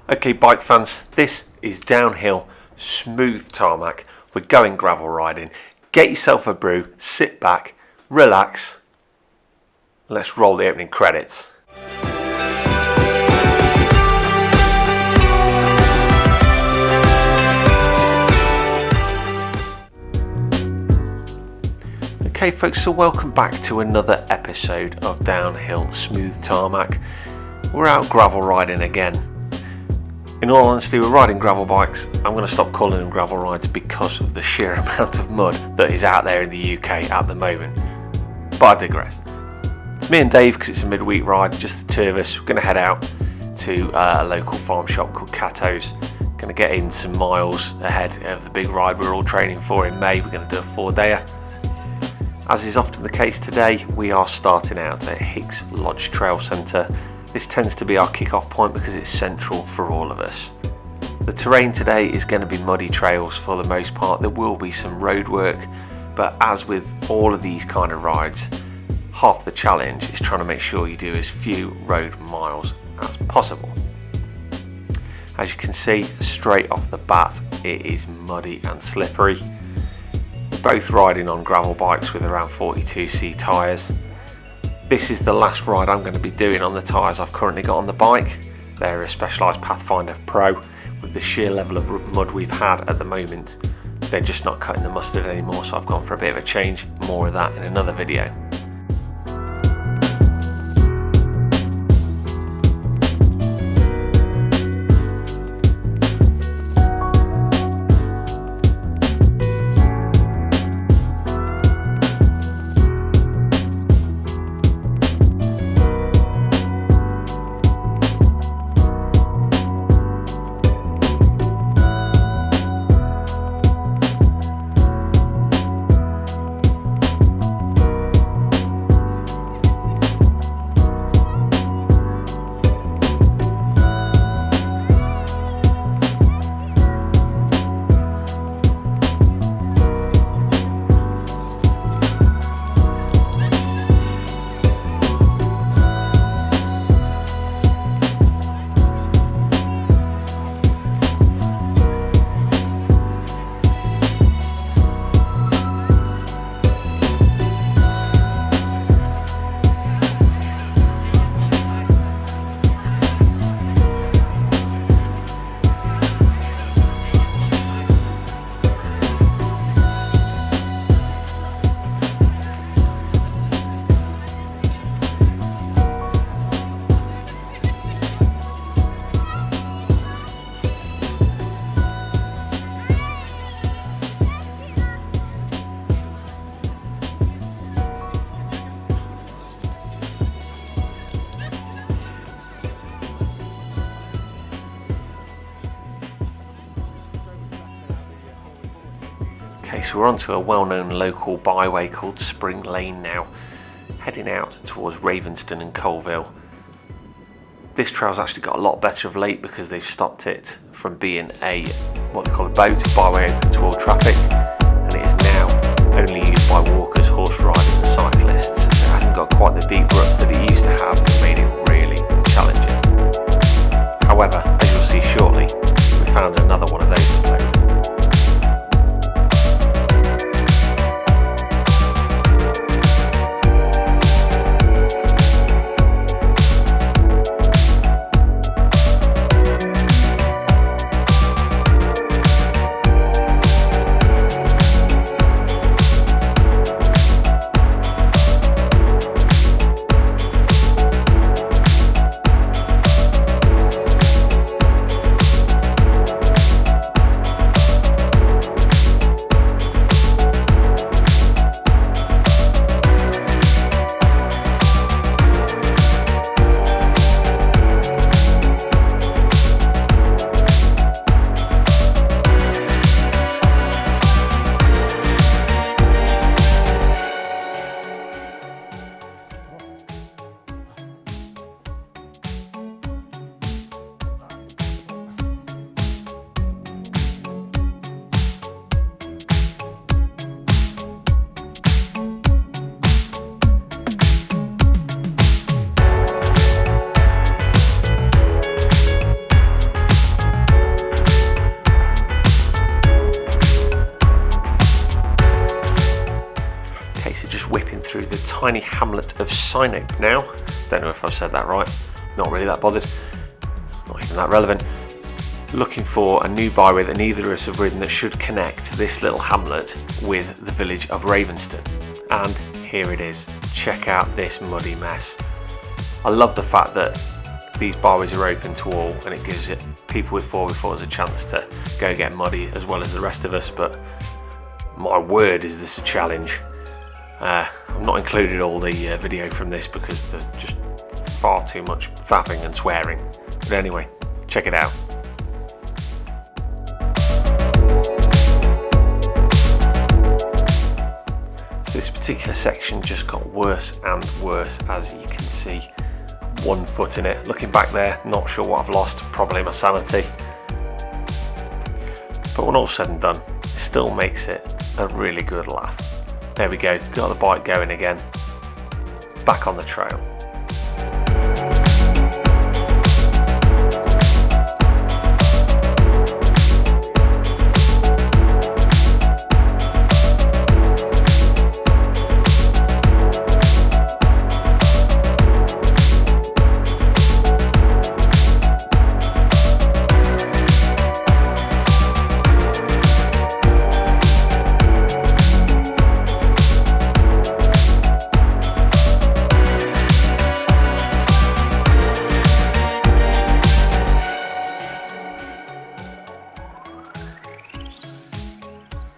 Okay, bike fans, this is Downhill Smooth Tarmac. We're going gravel riding. Get yourself a brew, sit back, relax. Let's roll the opening credits. Okay folks, so welcome back to another episode of Downhill Smooth Tarmac. We're out gravel riding again. In all honesty, we're riding gravel bikes. I'm going to stop calling them gravel rides because of the sheer amount of mud that is out there in the UK at the moment. But I digress. It's me and Dave because it's a midweek ride, just the two of us. We're going to head out to a local farm shop called Cattows. Going to get in some miles ahead of the big ride we're all training for in May. We're going to do a 4-dayer. As is often the case today, we are starting out at Hicks Lodge Trail Centre. This tends to be our kick-off point because it's central for all of us. The terrain today is going to be muddy trails for the most part. There will be some road work, but as with all of these kind of rides, half the challenge is trying to make sure you do as few road miles as possible. As you can see, straight off the bat, it is muddy and slippery. We're both riding on gravel bikes with around 42C tyres. This is the last ride I'm going to be doing on the tyres I've currently got on the bike. They're a Specialized Pathfinder Pro. With the sheer level of mud we've had at the moment, they're just not cutting the mustard anymore, so I've gone for a bit of a change. More of that in another video. Okay, so we're onto a well-known local byway called Spring Lane now, heading out towards Ravenston and Colville. This trail's actually got a lot better of late because they've stopped it from being what they call a boat byway open to all traffic, and it is now only used by walkers, horse riders and cyclists. It hasn't got quite the deep ruts that it used to have, which made it really challenging. However, as you'll see shortly, we found another one of those to play with. Okay, so just whipping through the tiny hamlet of Sinope now. Don't know if I've said that right, not really that bothered, it's not even that relevant. Looking for a new byway that neither of us have ridden that should connect this little hamlet with the village of Ravenston. And here it is. Check out this muddy mess. I love the fact that these byways are open to all, and it gives it people with 4x4s a chance to go get muddy as well as the rest of us, but my word is this a challenge. I've not included all the video from this because there's just far too much faffing and swearing. But anyway, check it out. This particular section just got worse and worse, as you can see. 1 foot in it. Looking back there, not sure what I've lost, probably my sanity. But when all's said and done, it still makes it a really good laugh. There we go, got the bike going again. Back on the trail.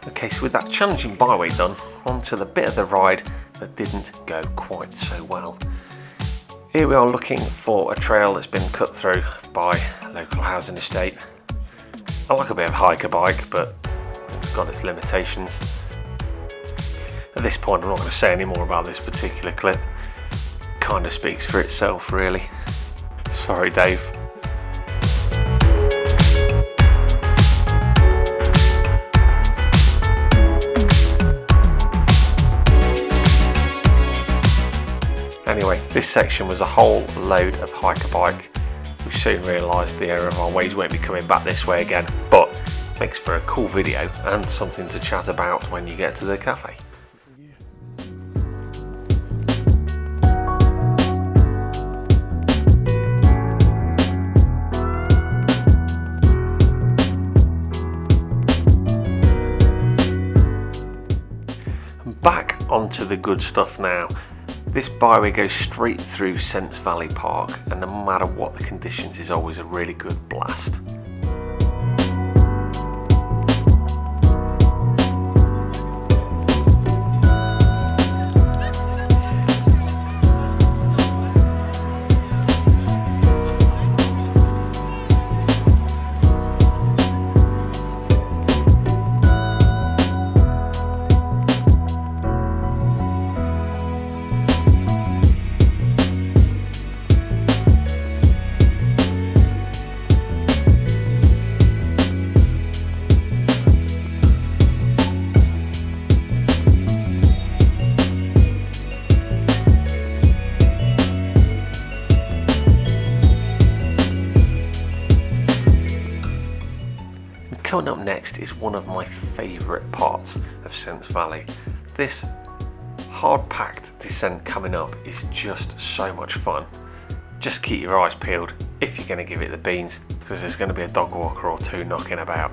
Okay, so with that challenging byway done, onto the bit of the ride that didn't go quite so well. Here we are looking for a trail that's been cut through by a local housing estate. I like a bit of hiker bike, but it's got its limitations. At this point, I'm not going to say any more about this particular clip. It kind of speaks for itself, really. Sorry, Dave. Anyway, this section was a whole load of hiker bike. We soon realised the error of our ways won't be coming back this way again, but makes for a cool video and something to chat about when you get to the cafe. Back onto the good stuff now. This byway goes straight through Sents Valley Park, and no matter what the conditions is always a really good blast. Coming up next is one of my favourite parts of Sents Valley. This hard-packed descent coming up is just so much fun. Just keep your eyes peeled if you're going to give it the beans, because there's going to be a dog walker or two knocking about.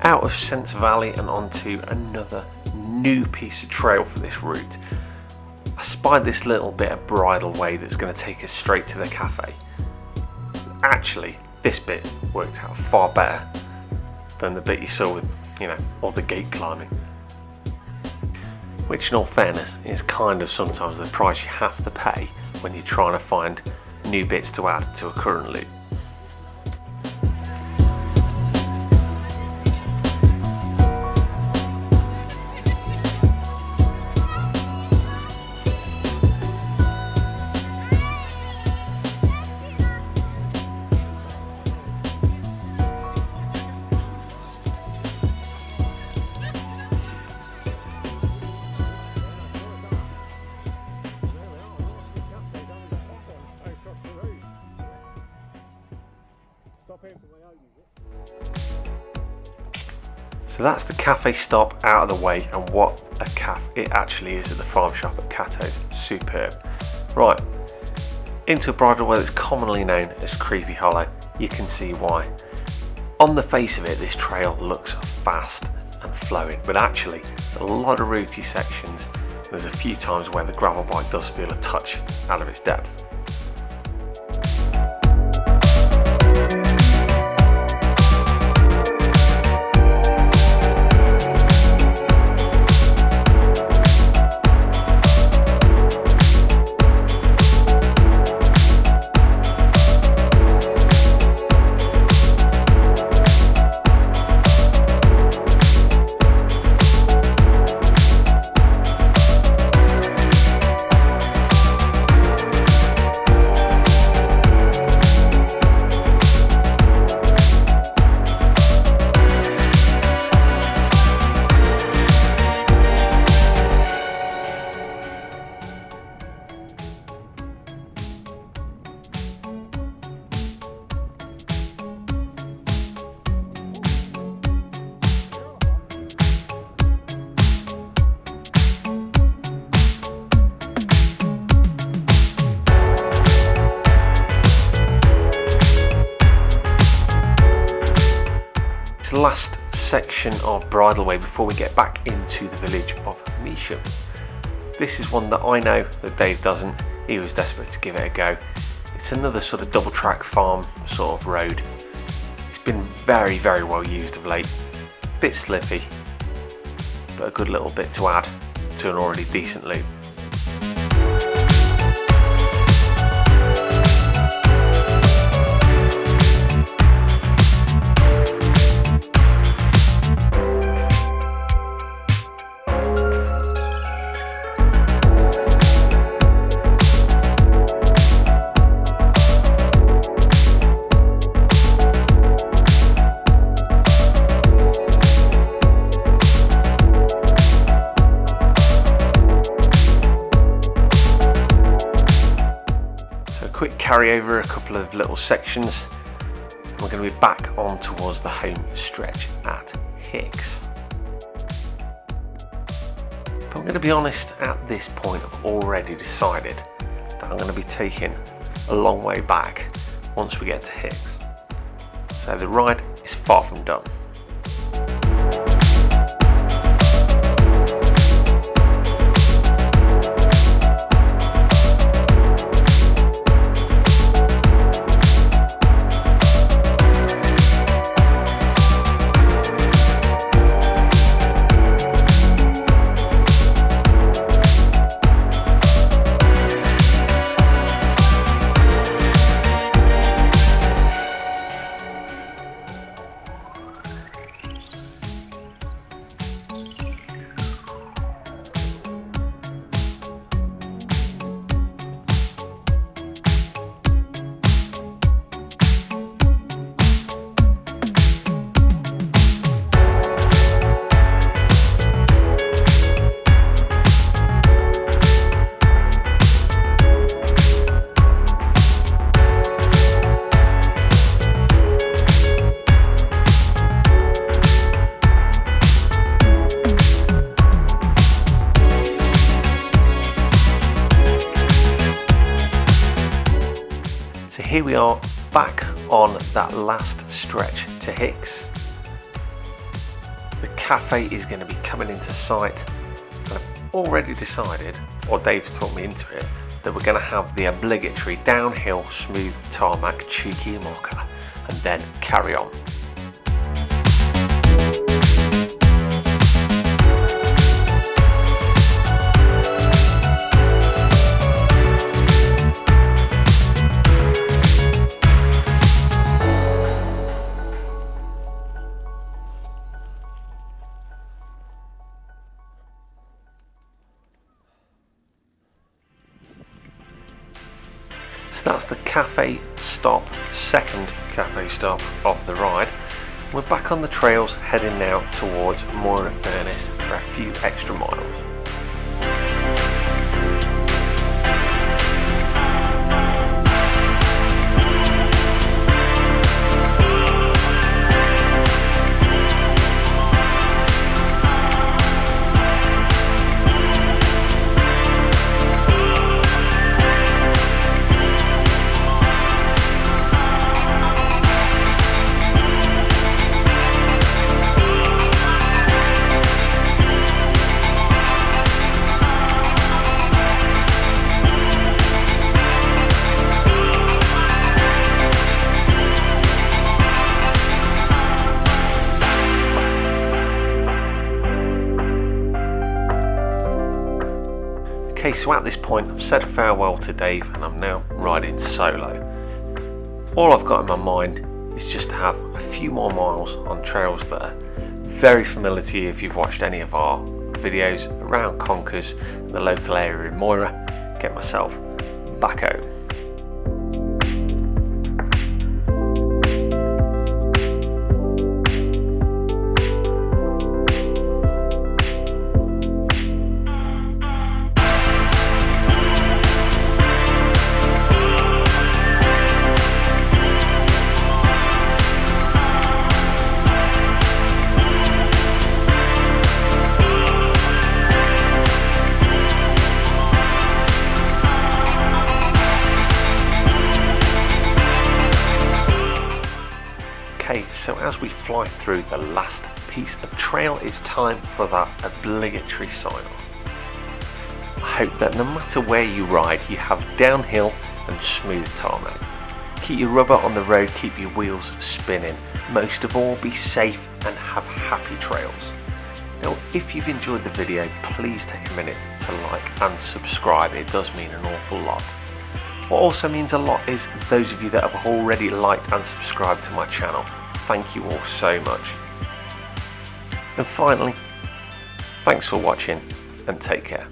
Out of Sents Valley and onto another new piece of trail for this route. I spied this little bit of bridle way that's going to take us straight to the cafe. Actually, this bit worked out far better than the bit you saw with, all the gate climbing. Which in all fairness is kind of sometimes the price you have to pay when you're trying to find new bits to add to a current loop. So that's the cafe stop out of the way, and what a cafe it actually is at the farm shop at Cattows. Superb. Right, into a bridleway that's commonly known as Creepy Hollow. You can see why. On the face of it, this trail looks fast and flowing, but actually there's a lot of rooty sections. There's a few times where the gravel bike does feel a touch out of its depth. Last section of bridleway before we get back into the village of Measham. This is one that I know that Dave doesn't. He was desperate to give it a go. It's another sort of double track farm sort of road. It's been very well used of late. Bit slippy, but a good little bit to add to an already decent loop. Quick carry over a couple of little sections, and we're going to be back on towards the home stretch at Hicks. But I'm going to be honest, at this point I've already decided that I'm going to be taking a long way back once we get to Hicks. So the ride is far from done. So here we are back on that last stretch to Hicks. The cafe is going to be coming into sight, and I've already decided, or Dave's talked me into it, that we're going to have the obligatory downhill smooth tarmac cheeky mocha and then carry on. So that's the cafe stop, second cafe stop of the ride. We're back on the trails, heading now towards Moor-in-Furness for a few extra miles. Okay, so at this point I've said farewell to Dave and I'm now riding solo. All I've got in my mind is just to have a few more miles on trails that are very familiar to you if you've watched any of our videos around Conkers, the local area in Moira, get myself back home. Okay, so as we fly through the last piece of trail, it's time for that obligatory sign off. I hope that no matter where you ride, you have downhill and smooth tarmac. Keep your rubber on the road, keep your wheels spinning. Most of all, be safe and have happy trails. Now, if you've enjoyed the video, please take a minute to like and subscribe. It does mean an awful lot. What also means a lot is those of you that have already liked and subscribed to my channel. Thank you all so much. And finally, thanks for watching and take care.